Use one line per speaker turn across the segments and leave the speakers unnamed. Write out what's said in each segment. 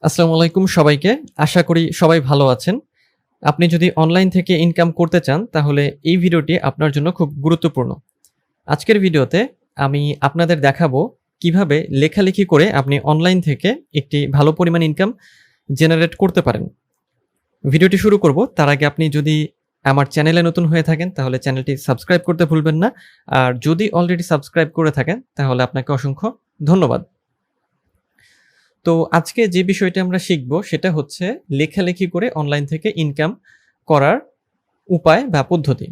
আসসালামু আলাইকুম সবাইকে। আশা করি সবাই ভালো আছেন। আপনি যদি অনলাইন থেকে ইনকাম করতে চান তাহলে এই ভিডিওটি আপনার জন্য খুব গুরুত্বপূর্ণ। আজকের ভিডিওতে আমি আপনাদের দেখাবো কিভাবে লেখালেখি করে আপনি অনলাইন থেকে একটি ভালো পরিমাণ ইনকাম জেনারেট করতে পারেন। ভিডিওটি শুরু করব তার আগে আপনি যদি আমার চ্যানেলে নতুন হয়ে থাকেন তাহলে চ্যানেলটি সাবস্ক্রাইব করতে ভুলবেন না। আর যদি অলরেডি সাবস্ক্রাইব করে থাকেন তাহলে আপনাকে অসংখ্য ধন্যবাদ। তো আজকে যে বিষয়টি আমরা শিখব সেটা হচ্ছে লেখালেখি করে অনলাইন থেকে ইনকাম করার উপায় বা পদ্ধতি।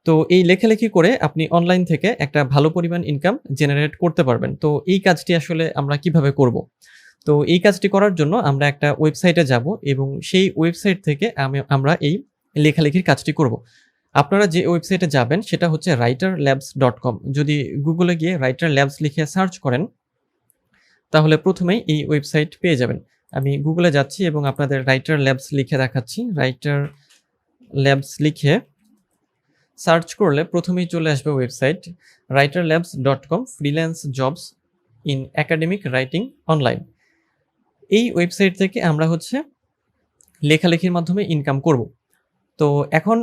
তো এই লেখালেখি করে আপনি অনলাইন থেকে একটা ভালো পরিমাণ ইনকাম জেনারেট করতে পারবেন। তো এই কাজটি আসলে আমরা কিভাবে করব? তো এই কাজটি করার জন্য আমরা একটা ওয়েবসাইটে যাব এবং সেই ওয়েবসাইট থেকে আমরা এই লেখালেখির কাজটি করব। আপনারা যে ওয়েবসাইটে যাবেন সেটা হচ্ছে writerlabs.com। যদি গুগলে গিয়ে রাইটার ল্যাবস লিখে সার্চ করেন তাহলে প্রথমেই এই ওয়েবসাইট পেয়ে যাবেন। আমি গুগলে যাচ্ছি এবং আপনাদের রাইটার ল্যাবস লিখে দেখাচ্ছি। রাইটার ল্যাবস লিখে সার্চ করলে প্রথমেই চলে আসবে website writerlabs.com freelance jobs in academic writing online. এই ওয়েবসাইট থেকে আমরা হচ্ছে লেখালেখির মাধ্যমে ইনকাম করব। তো এখন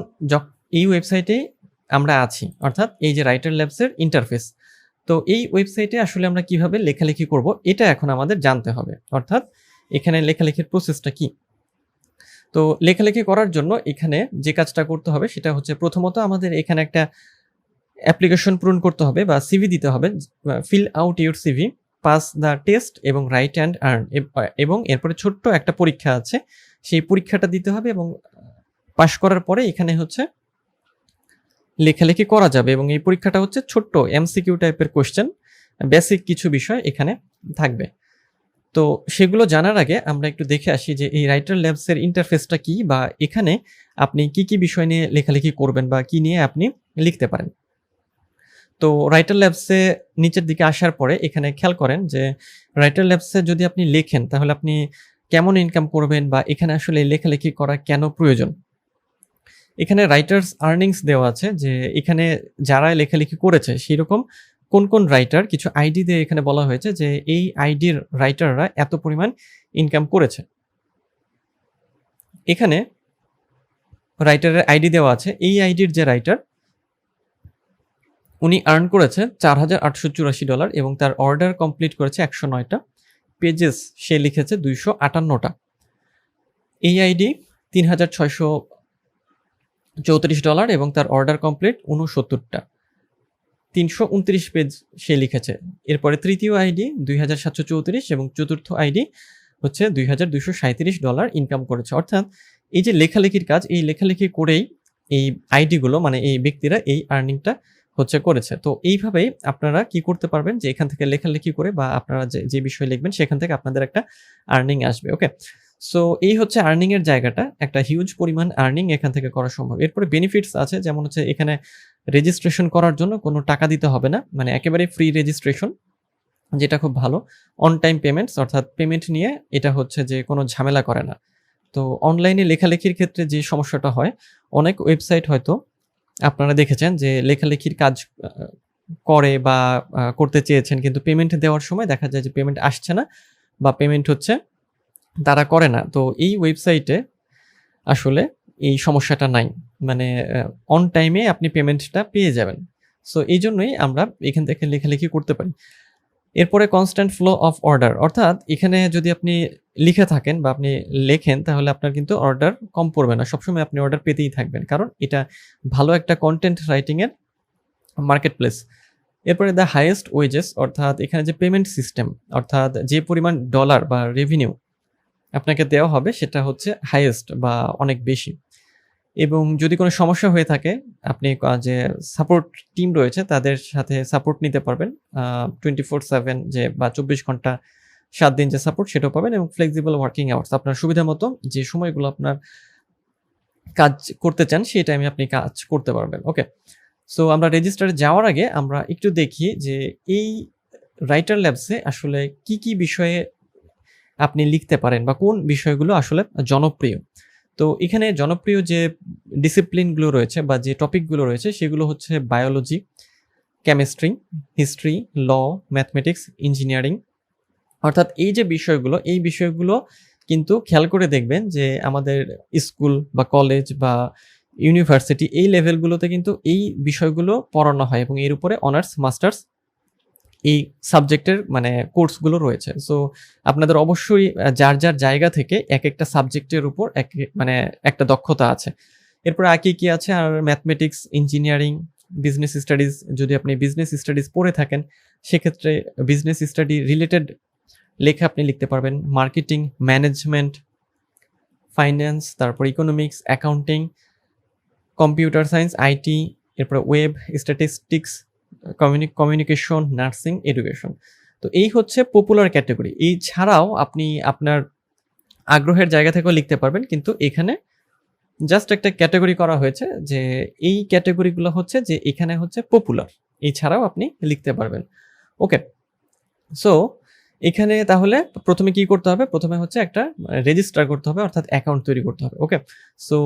এই ওয়েবসাইটে আমরা আছি, অর্থাৎ এই যে রাইটার ল্যাবসের ইন্টারফেস। তো এই ওয়েবসাইটে আসলে আমরা কিভাবে লেখালেখি করব এটা এখন আমাদের জানতে হবে, অর্থাৎ এখানে লেখালেখির প্রসেসটা কি। তো লেখালেখি করার জন্য এখানে যে কাজটা করতে হবে সেটা হচ্ছে প্রথমত আমাদের এখানে একটা অ্যাপ্লিকেশন পূরণ করতে হবে বা সিভি দিতে হবে। Fill out your CV, pass the test এবং রাইট অ্যান্ড আর্ন, এবং এরপরে ছোট্ট একটা পরীক্ষা আছে, সেই পরীক্ষাটা দিতে হবে এবং পাশ করার পরে এখানে হচ্ছে লেখালেখি করা যাবে। এবং এই পরীক্ষাটা হচ্ছে ছোট্ট এমসিকিউ টাইপের কোশ্চেন, বেসিক কিছু বিষয় এখানে থাকবে। তো সেগুলো জানার আগে আমরা একটু দেখে আসি যে এই রাইটার ল্যাবসের ইন্টারফেসটা কি, বা এখানে আপনি কি কি বিষয় নিয়ে লেখালেখি করবেন বা কি নিয়ে আপনি লিখতে পারেন। তো রাইটার ল্যাবসে নিচের দিকে আসার পরে এখানে খেয়াল করেন যে রাইটার ল্যাবসে যদি আপনি লেখেন তাহলে আপনি কেমন ইনকাম করবেন বা এখানে আসলে লেখালেখি করা কেন প্রয়োজন। এখানে রাইটার্স আর্নিংস দেওয়া আছে, যে এখানে যারা লেখালেখি করেছে সেরকম কোন কোন রাইটার, কিছু আইডি দিয়ে এখানে বলা হয়েছে যে এই আইডির রাইটাররা এত পরিমাণ ইনকাম করেছে। এখানে রাইটারের আইডি দেওয়া আছে। এই আইডির যে রাইটার উনি আর্ন করেছে $4,884 এবং তার অর্ডার কমপ্লিট করেছে 109টা, পেজেস সে লিখেছে 258টা। এই আইডি $3,634 এবং তার অর্ডার কমপ্লিট 69টা, 329 পেজ সে লিখেছে। এরপরে তৃতীয় আইডি 2,734 এবং চতুর্থ আইডি হচ্ছে $2,237 ইনকাম করেছে। অর্থাৎ এই যে লেখালেখির কাজ, এই লেখালেখি করেই এই আইডিগুলো, মানে এই ব্যক্তিরা এই আর্নিংটা হচ্ছে করেছে। তো এইভাবেই আপনারা কি করতে পারবেন যে এখান থেকে লেখালেখি করে বা আপনারা যে বিষয় লিখবেন সেখান থেকে আপনাদের একটা আর্নিং আসবে। ওকে, সো এই হচ্ছে আর্নিং এর জায়গাটা, একটা হিউজ পরিমাণ আর্নিং এখান থেকে করা সম্ভব। এরপরে বেনিফিটস আছে, যেমন হচ্ছে এখানে রেজিস্ট্রেশন করার জন্য কোনো টাকা দিতে হবে না, মানে একেবারে ফ্রি রেজিস্ট্রেশন, যেটা খুব ভালো। অন টাইম পেমেন্টস, অর্থাৎ পেমেন্ট নিয়ে এটা হচ্ছে যে কোনো ঝামেলা করে না। তো অনলাইনে লেখালেখির ক্ষেত্রে যে সমস্যাটা হয়, অনেক ওয়েবসাইট হয়তো আপনারা দেখেছেন যে লেখালেখির কাজ করে বা করতে চেয়েছেন, কিন্তু পেমেন্ট দেওয়ার সময় দেখা যায় যে পেমেন্ট আসছে না বা পেমেন্ট হচ্ছে তারা করে না। তো এই ওয়েবসাইটে আসলে এই সমস্যাটা নাই, মানে অন টাইমে আপনি পেমেন্টটা পেয়ে যাবেন। সো এই জন্যই আমরা এখান থেকে লেখালেখি করতে পারি। এরপরে কনস্ট্যান্ট ফ্লো অফ অর্ডার, অর্থাৎ এখানে যদি আপনি লিখে থাকেন বা আপনি লেখেন তাহলে আপনার কিন্তু অর্ডার কম পড়বে না, সবসময় আপনি অর্ডার পেতেই থাকবেন, কারণ এটা ভালো একটা কন্টেন্ট রাইটিংয়ের মার্কেট প্লেস। এরপরে দ্য হাইয়েস্ট ওয়েজেস, অর্থাৎ এখানে যে পেমেন্ট সিস্টেম, অর্থাৎ যে পরিমাণ ডলার বা রেভিনিউ আপনাকে দেওয়া হবে সেটা হচ্ছে হাইয়েস্ট বা অনেক বেশি। এবং যদি কোনো সমস্যা হয়ে থাকে আপনি যে সাপোর্ট টিম রয়েছে তাদের সাথে সাপোর্ট নিতে পারবেন, 24/7 যে বা 24 ঘন্টা 7 দিন যে সাপোর্ট সেটাও পাবেন। এবং ফ্লেক্সিবল ওয়ার্কিং আওয়ার্স, আপনার সুবিধা মতো যে সময়গুলো আপনার কাজ করতে চান সেই টাইমে আপনি কাজ করতে পারবেন। ওকে, সো আমরা রেজিস্টারে যাওয়ার আগে আমরা একটু দেখি যে এই রাইটার ল্যাবসে আসলে কি কি বিষয়ে আপনি লিখতে পারেন বা কোন বিষয়গুলো আসলে জনপ্রিয়। তো এখানে জনপ্রিয় যে ডিসিপ্লিনগুলো রয়েছে বা যে টপিকগুলো রয়েছে সেগুলো হচ্ছে বায়োলজি, কেমিস্ট্রি, হিস্ট্রি, ল, ম্যাথমেটিক্স, ইঞ্জিনিয়ারিং, অর্থাৎ এই যে বিষয়গুলো, এই বিষয়গুলো কিন্তু খেয়াল করে দেখবেন যে আমাদের স্কুল বা কলেজ বা ইউনিভার্সিটি এই লেভেলগুলোতে কিন্তু এই বিষয়গুলো পড়ানো হয় এবং এর উপরে অনার্স, মাস্টার্স এই সাবজেক্টের মানে কোর্সগুলো রয়েছে। সো আপনাদের অবশ্যই যার জায়গা থেকে একেকটা সাবজেক্টের উপর মানে একটা দক্ষতা আছে। এরপরে আর কি আছে? আর ম্যাথমেটিক্স, ইঞ্জিনিয়ারিং, বিজনেস স্টাডিজ যদি আপনি বিজনেস স্টাডিজ পড়ে থাকেন, সেক্ষেত্রে বিজনেস স্টাডি রিলেটেড লেখা আপনি লিখতে পারবেন। মার্কেটিং, ম্যানেজমেন্ট, ফাইন্যান্স, তারপর economics, accounting, computer science, IT, এরপরে web, statistics, communication, nursing, education. তো এই হচ্ছে পপুলার ক্যাটেগরি। এই ছাড়াও আপনি আপনার আগ্রহের জায়গা থেকেও লিখতে পারবেন, কিন্তু এখানে জাস্ট একটা ক্যাটেগরি করা হয়েছে যে এই ক্যাটেগরিগুলো হচ্ছে যে এখানে হচ্ছে পপুলার। এছাড়াও আপনি লিখতে পারবেন। ওকে, সো এখানে তাহলে প্রথমে কি করতে হবে? প্রথমে হচ্ছে একটা রেজিস্টার করতে হবে, অর্থাৎ অ্যাকাউন্ট তৈরি করতে হবে। ওকে, সো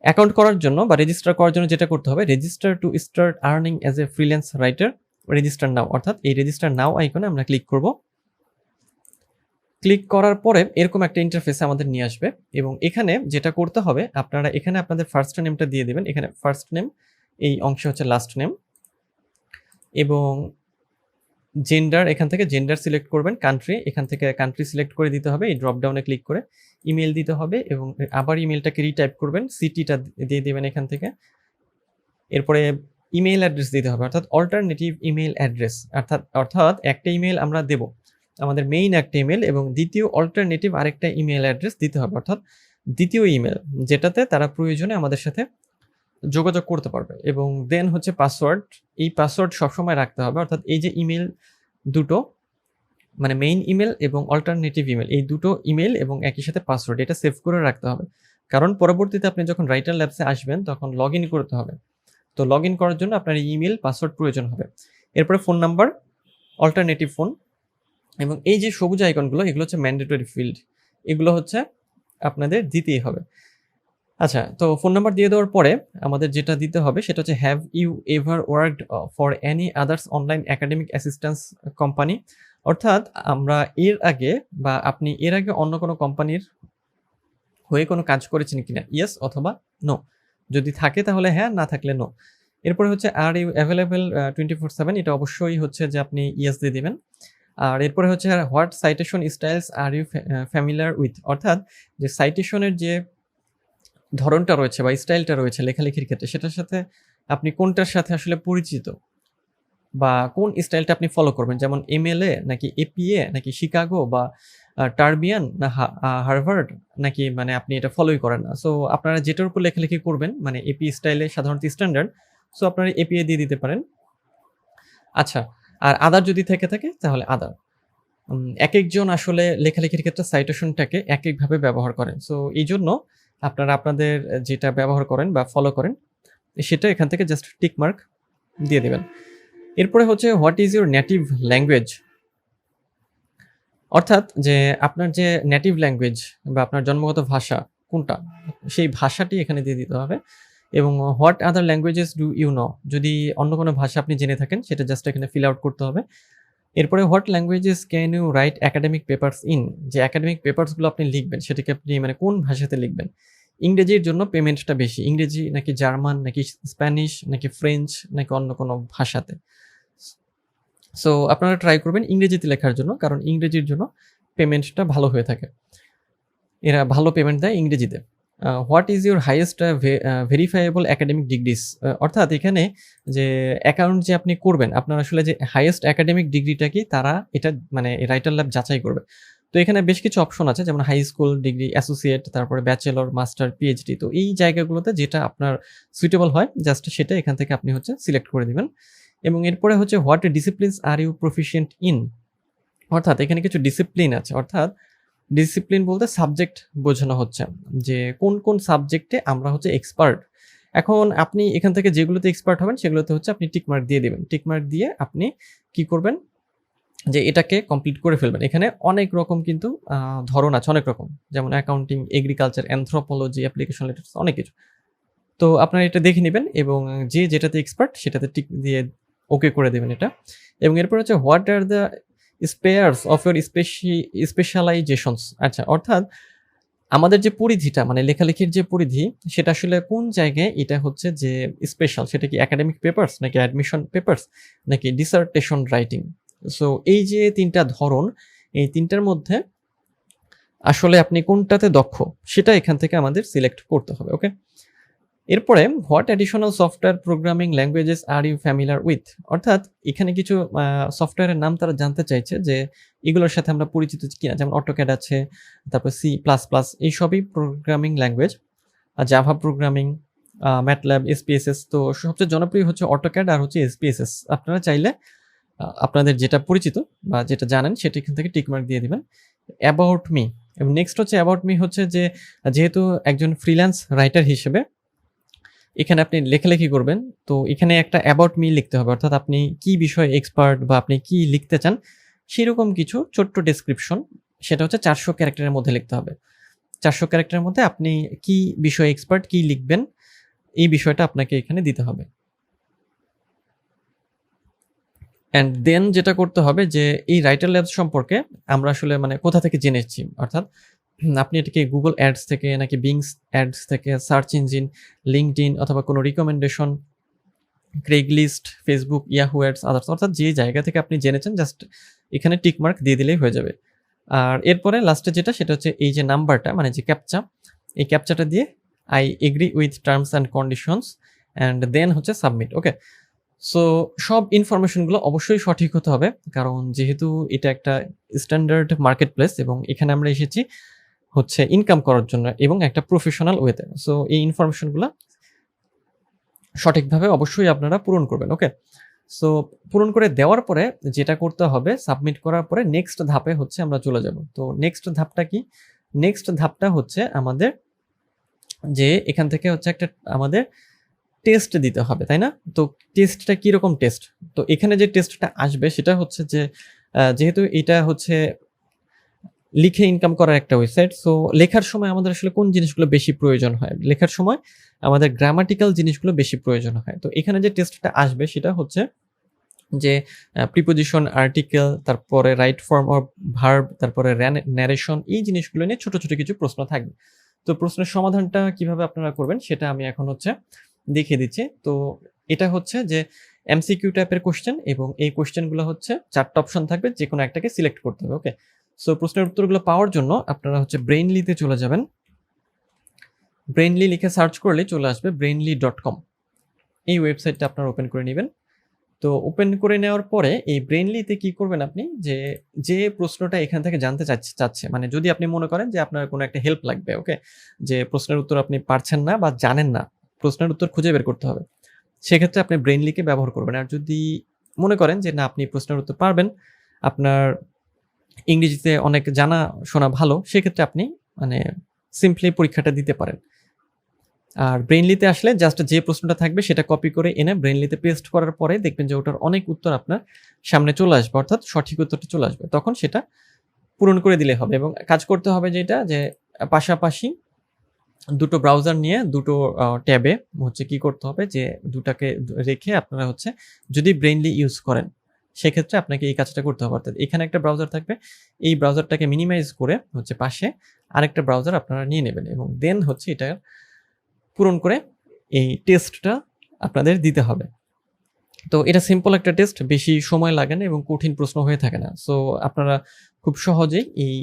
অ্যাকাউন্ট করার জন্য বা রেজিস্টার করার জন্য যেটা করতে হবে, register to start earning as a freelance writer, register নাও, অর্থাৎ এই রেজিস্টার নাও আইকনে আমরা ক্লিক করব। ক্লিক করার পরে এরকম একটা ইন্টারফেস আমাদের নিয়ে আসবে এবং এখানে যেটা করতে হবে, আপনারা এখানে আপনাদের ফার্স্ট নেমটা দিয়ে দেবেন। এখানে ফার্স্ট নেম, এই অংশে হচ্ছে লাস্ট নেম, এবং জেন্ডার, এখান থেকে জেন্ডার সিলেক্ট করবেন। কান্ট্রি, এখান থেকে কান্ট্রি সিলেক্ট করে দিতে হবে এই ড্রপ ডাউনে ক্লিক করে। ইমেল দিতে হবে এবং আবার ইমেলটাকে রিটাইপ করবেন, সিটিটা দিয়ে দেবেন এখান থেকে। এরপরে ইমেল অ্যাড্রেস দিতে হবে, অর্থাৎ অল্টারনেটিভ ইমেল অ্যাড্রেস, অর্থাৎ একটা ইমেল আমরা দেব, আমাদের মেইন একটা ইমেল, এবং দ্বিতীয় অল্টারনেটিভ আরেকটা ইমেল অ্যাড্রেস দিতে হবে, অর্থাৎ দ্বিতীয় ইমেল, যেটাতে তারা প্রয়োজনে আমাদের সাথে যোগাযোগ করতে পারবে। এবং দেন হচ্ছে পাসওয়ার্ড, এই পাসওয়ার্ড সবসময় রাখতে হবে, অর্থাৎ এই যে ইমেল দুটো, মানে মেইন ইমেল এবং অল্টারনেটিভ ইমেল, এই দুটো ইমেল এবং একই সাথে পাসওয়ার্ড, এটা সেভ করে রাখতে হবে, কারণ পরবর্তীতে আপনি যখন রাইটার ল্যাবসে আসবেন তখন লগ ইন করতে হবে। তো লগ ইন করার জন্য আপনার ইমেল পাসওয়ার্ড প্রয়োজন হবে। এরপরে ফোন নাম্বার, অল্টারনেটিভ ফোন, এবং এই যে সবুজ আইকনগুলো, এগুলো হচ্ছে ম্যান্ডেটরি ফিল্ড, এগুলো হচ্ছে আপনাদের দিতেই হবে। আচ্ছা, তো ফোন নাম্বার দিয়ে দেওয়ার পরে আমাদের যেটা দিতে হবে সেটা হচ্ছে have you ever worked for any others online academic assistance company, অর্থাৎ আমরা এর আগে বা আপনি এর আগে অন্য কোনো কোম্পানির হয়ে কোনো কাজ করেছেন কিনা, ইয়েস অথবা নো, যদি থাকে তাহলে হ্যাঁ, না থাকলে নো। এরপরে হচ্ছে আর ইউ অ্যাভেলেবেল 24/7, এটা অবশ্যই হচ্ছে যে আপনি ইয়েস দিয়ে দেবেন। আর এরপরে হচ্ছে what citation styles are you familiar with, অর্থাৎ যে সাইটেশনের যে ধরনটা রয়েছে বা স্টাইলটা রয়েছে লেখালেখির ক্ষেত্রে, সেটার সাথে আপনি কোনটার সাথে আসলে পরিচিত বা কোন স্টাইলটা আপনি ফলো করবেন, যেমন এমএলএ নাকি এপিএ নাকি শিকাগো বা টার্বিয়ান না হার্ভার্ড, নাকি মানে আপনি এটা ফলোই করেন না। সো আপনারা যেটার উপর লেখালেখি করবেন, মানে এপি স্টাইলে সাধারণত স্ট্যান্ডার্ড, সো আপনারা এপিএ দিয়ে দিতে পারেন। আচ্ছা, আর আদার যদি থেকে থাকে তাহলে আদার। এক একজন আসলে লেখালেখির ক্ষেত্রে সাইটেশনটাকে এক একভাবে ব্যবহার করেন, সো এই জন্য আপনারা আপনাদের যেটা ব্যবহার করেন বা ফলো করেন সেটা এখান থেকে জাস্ট টিক মার্ক দিয়ে দেবেন। এরপরে হচ্ছে what is your native language, অর্থাৎ যে আপনার যে নেটিভ ল্যাঙ্গুয়েজ বা আপনার জন্মগত ভাষা কোনটা, সেই ভাষাটি এখানে দিয়ে দিতে হবে। এবং what other languages do you know, যদি অন্য কোনো ভাষা আপনি জেনে থাকেন সেটা জাস্ট এখানে ফিল আউট করতে হবে। এরপরে what languages can you write academic papers in, যে একাডেমিক পেপারসগুলো আপনি লিখবেন সেটাকে আপনি মানে কোন ভাষাতে লিখবেন। ইংরেজির জন্য পেমেন্টটা বেশি, ইংরেজি নাকি জার্মান নাকি স্প্যানিশ নাকি ফ্রেঞ্চ নাকি অন্য কোনো ভাষাতে। সো আপনারা ট্রাই করবেন ইংরেজিতে লেখার জন্য, কারণ ইংরেজির জন্য পেমেন্টটা ভালো হয়ে থাকে, এরা ভালো পেমেন্ট দেয় ইংরেজিতে। What is your highest verifiable academic degrees, অর্থাৎ এখানে যে অ্যাকাউন্ট যে আপনি করবেন, আপনার আসলে যে হাইয়েস্ট একাডেমিক ডিগ্রিটা কি, তারা এটা মানে রাইটার ল্যাব যাচাই করবে। তো এখানে বেশ কিছু অপশন আছে, যেমন হাই স্কুল ডিগ্রি, অ্যাসোসিয়েট, তারপরে ব্যাচেলর, মাস্টার, পিএইচডি। তো এই জায়গাগুলোতে যেটা আপনার সুইটেবল হয় জাস্ট সেটা এখান থেকে আপনি হচ্ছে সিলেক্ট করে দিবেন। এবং এরপরে হচ্ছে what disciplines are you proficient in, অর্থাৎ এখানে কিছু ডিসিপ্লিন আছে, অর্থাৎ ডিসিপ্লিন বলতে সাবজেক্ট বোঝানো হচ্ছে, যে কোন কোন সাবজেক্টে আমরা হচ্ছে এক্সপার্ট। এখন আপনি এখান থেকে যেগুলোতে এক্সপার্ট হবেন সেগুলোতে হচ্ছে আপনি টিকমার্ক দিয়ে দেবেন। টিকমার্ক দিয়ে আপনি কি করবেন, যে এটাকে কমপ্লিট করে ফেলবেন। এখানে অনেক রকম কিন্তু ধরন আছে, অনেক রকম, যেমন accounting, agriculture, anthropology, application letters, অনেক কিছু। তো আপনারা এটা দেখে নেবেন এবং যে যেটাতে এক্সপার্ট সেটাতে টিক দিয়ে ওকে করে দেবেন এটা। এবং এরপর হচ্ছে what are the spheres of your specialisations. আচ্ছা, অর্থাৎ আমাদের যে পরিধিটা মানে লেখালেখির যে পরিধি সেটা আসলে কোন জায়গায় এটা হচ্ছে যে স্পেশাল, সেটা কি একাডেমিক পেপারস নাকি অ্যাডমিশন পেপারস নাকি ডিসার্টেশন রাইটিং। সো এই যে ৩টা ধরন, এই ৩টার মধ্যে আসলে আপনি কোনটাতে দক্ষ সেটা এখান থেকে আমাদের সিলেক্ট করতে হবে। ওকে, এরপরে what additional software programming languages are you familiar with, অর্থাৎ এখানে কিছু সফটওয়্যারের নাম তারা জানতে চাইছে যে এগুলোর সাথে আমরা পরিচিত কিনা, যেমন অটোক্যাড আছে, তারপর C++, এই সবই programming language, Java programming, MATLAB, SPSS। তো সবচেয়ে জনপ্রিয় হচ্ছে অটোক্যাড আর হচ্ছে SPSS। আপনারা চাইলে আপনাদের যেটা পরিচিত বা যেটা জানেন সেটা এখান থেকে টিকমার্ক দিয়ে দিবেন। অ্যাবাউট মি, এবং নেক্সট হচ্ছে অ্যাবাউট মি হচ্ছে যে যেহেতু একজন ফ্রিল্যান্স রাইটার হিসেবে এখানে আপনি লেখালেখি করবেন, তো এখানে একটা অ্যাবাউট মি লিখতে হবে, অর্থাৎ আপনি কি বিষয়ে এক্সপার্ট বা আপনি কি লিখতে চান সেরকম কিছু ছোট্ট ডেসক্রিপশন, সেটা হচ্ছে 400 ক্যারেক্টারের মধ্যে লিখতে হবে। 400 ক্যারেক্টারের মধ্যে আপনি কি বিষয়ে এক্সপার্ট, কি লিখবেন, এই বিষয়টা আপনাকে এখানে দিতে হবে। অ্যান্ড দেন যেটা করতে হবে যে এই রাইটার ল্যাবস সম্পর্কে আমরা আসলে মানে কোথা থেকে জেনেছি, অর্থাৎ আপনি এটাকে গুগল অ্যাডস থেকে নাকি বিংস অ্যাডস থেকে, সার্চ ইঞ্জিন, লিঙ্কডইন অথবা কোনো recommendation, Craigslist, Facebook, Yahoo ads, others, অর্থাৎ যে জায়গা থেকে আপনি জেনেছেন জাস্ট এখানে টিকমার্ক দিয়ে দিলেই হয়ে যাবে। আর এরপরে লাস্টে যেটা সেটা হচ্ছে এই যে নাম্বারটা মানে যে ক্যাপচা, এই ক্যাপচাটা দিয়ে I agree with terms and conditions and then হচ্ছে সাবমিট। ওকে, সো সব ইনফরমেশনগুলো অবশ্যই সঠিক হতে হবে, কারণ যেহেতু এটা একটা স্ট্যান্ডার্ড মার্কেট প্লেস এবং এখানে আমরা এসেছি হচ্ছে ইনকাম করার জন্য এবং একটা প্রফেশনাল ওয়েতে। সো এই ইনফরমেশনগুলো সঠিকভাবে অবশ্যই আপনারা পূরণ করবেন। ওকে, সো পূরণ করে দেওয়ার পরে যেটা করতে হবে, সাবমিট করার পরে নেক্সট ধাপে হচ্ছে আমরা চলে যাব। তো নেক্সট ধাপটা কি? নেক্সট ধাপটা হচ্ছে আমাদের যে এখান থেকে হচ্ছে একটা আমাদের টেস্ট দিতে হবে, তাই না? তো টেস্টটা কীরকম টেস্ট? তো এখানে যে টেস্টটা আসবে সেটা হচ্ছে যে যেহেতু এটা হচ্ছে লিখে ইনকাম করার একটা ওয়েবসাইট, সো লেখার সময় আমাদের আসলে কোন জিনিসগুলো বেশি প্রয়োজন হয়? লেখার সময় আমাদের গ্রামাটিক্যাল জিনিসগুলো বেশি প্রয়োজন হয়। তো এখানে যে টেস্টটা আসবে সেটা হচ্ছে যে প্রিপোজিশন, আর্টিকেল, তারপরে রাইট ফর্ম অফ ভার্ব, তারপরে ন্যারেশন, এই জিনিসগুলো নিয়ে ছোট ছোট কিছু প্রশ্ন থাকবে। তো প্রশ্নের সমাধানটা কিভাবে আপনারা করবেন সেটা আমি এখন হচ্ছে দেখিয়ে দিচ্ছি। তো এটা হচ্ছে যে এমসিকিউ টাইপের কোশ্চেন এবং এই কোশ্চেনগুলো হচ্ছে 4টা অপশন থাকবে, যে কোনো একটাকে সিলেক্ট করতে হবে। ওকে, সো প্রশ্নের উত্তরগুলো পাওয়ার জন্য আপনারা হচ্ছে ব্রেইনলিতে চলে যাবেন। ব্রেইনলি লিখে সার্চ করলে চলে আসবে brainly.com। এই ওয়েবসাইটটা আপনারা ওপেন করে নেবেন। তো ওপেন করে নেওয়ার পরে এই ব্রেইনলিতে কি করবেন আপনি, যে প্রশ্নটা এখান থেকে জানতে চাচ্ছে মানে যদি আপনি মনে করেন যে আপনার কোনো একটা হেল্প লাগবে, ওকে, যে প্রশ্নের উত্তর আপনি পারছেন না বা জানেন না, প্রশ্নের উত্তর খুঁজে বের করতে হবে, সেক্ষেত্রে আপনি ব্রেইনলিকে ব্যবহার করবেন। আর যদি মনে করেন যে না আপনি প্রশ্নের উত্তর পারবেন, আপনার ইংরেজিতে অনেক জানা শোনা ভালো, সেক্ষেত্রে আপনি মানে সিম্পলি পরীক্ষাটা দিতে পারেন। আর ব্রেইনলিতে আসলে জাস্ট যে প্রশ্নটা থাকবে সেটা কপি করে এনে ব্রেইনলিতে পেস্ট করার পরে দেখবেন যে ওটার অনেক উত্তর আপনার সামনে চলে আসবে, অর্থাৎ সঠিক উত্তরটা চলে আসবে, তখন সেটা পূরণ করে দিলে হবে। এবং কাজ করতে হবে যেটা, যে পাশাপাশি দুটো ব্রাউজার নিয়ে দুটো ট্যাবে হচ্ছে কি করতে হবে, যে দুটাকে রেখে আপনারা হচ্ছে যদি ব্রেইনলি ইউজ করেন সেক্ষেত্রে আপনাকে এই কাজটা করতে হবে। অর্থাৎ এখানে একটা ব্রাউজার থাকবে, এই ব্রাউজারটাকে মিনিমাইজ করে হচ্ছে পাশে আরেকটা ব্রাউজার আপনারা নিয়ে নেবেন এবং দেন হচ্ছে এটা পূরণ করে এই টেস্টটা আপনাদের দিতে হবে। তো এটা সিম্পল একটা টেস্ট, বেশি সময় লাগে না এবং কঠিন প্রশ্ন হয়ে থাকে না। সো আপনারা খুব সহজেই এই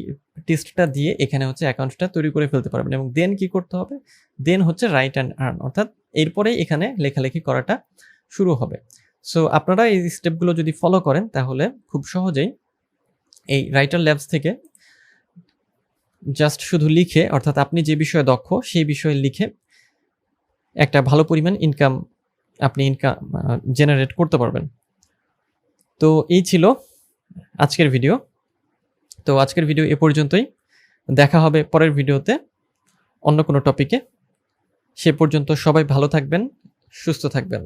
টেস্টটা দিয়ে এখানে হচ্ছে অ্যাকাউন্টটা তৈরি করে ফেলতে পারবেন। এবং দেন কি করতে হবে, দেন হচ্ছে রাইট অ্যান্ড আর্ন, অর্থাৎ এরপরেই এখানে লেখালেখি করাটা শুরু হবে। সো আপনারা এই স্টেপগুলো যদি ফলো করেন তাহলে খুব সহজেই এই রাইটার ল্যাবস থেকে জাস্ট শুধু লিখে, অর্থাৎ আপনি যে বিষয়ে দক্ষ সেই বিষয়ে লিখে একটা ভালো পরিমাণ ইনকাম জেনারেট করতে পারবেন। তো এই ছিল আজকের ভিডিও। তো আজকের ভিডিও এ পর্যন্তই, দেখা হবে পরের ভিডিওতে অন্য কোনো টপিকে। সে পর্যন্ত সবাই ভালো থাকবেন, সুস্থ থাকবেন।